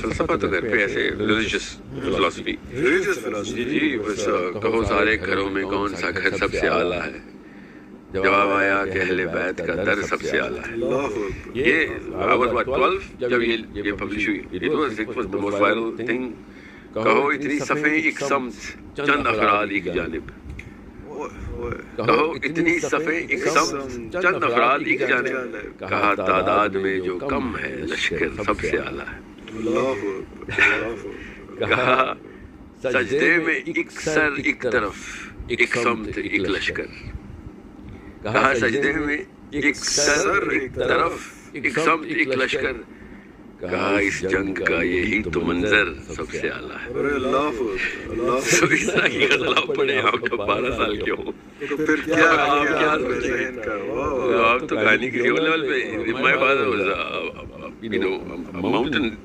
فلسفہ تو گھر پہ ایسے ریلیجیس فلسفی جی بس کہو سارے گھروں میں کون سا گھر سب سے اعلیٰ ہے، جواب آیا کہ اہل بیت کا در سب سے اعلیٰ ہے. یہ I was what 12 جب یہ پبلش ہوئی. It was the most viral thing. کہو اتنی صفحے ایک سمت چند افراد ایک جانب، کہو اتنی صفحے ایک سمت چند افراد ایک جانب، کہا تعداد میں جو کم ہے لشکر سب سے اعلیٰ ہے. کہا سجدے میں ایک سر ایک طرف ایک سمت ایک لشکر، کہا سجدے میں ایک سر ایک طرف ایک سمت ایک لشکر، کہا اس جنگ کا یہی تو منظر سب سے اعلیٰ ہے. اس طرح کی غزل آپ پڑھیں، آپ تو 12 سال کے ہوں، آپ تو کہانی کسی اور لیول پہ. My father was a mountain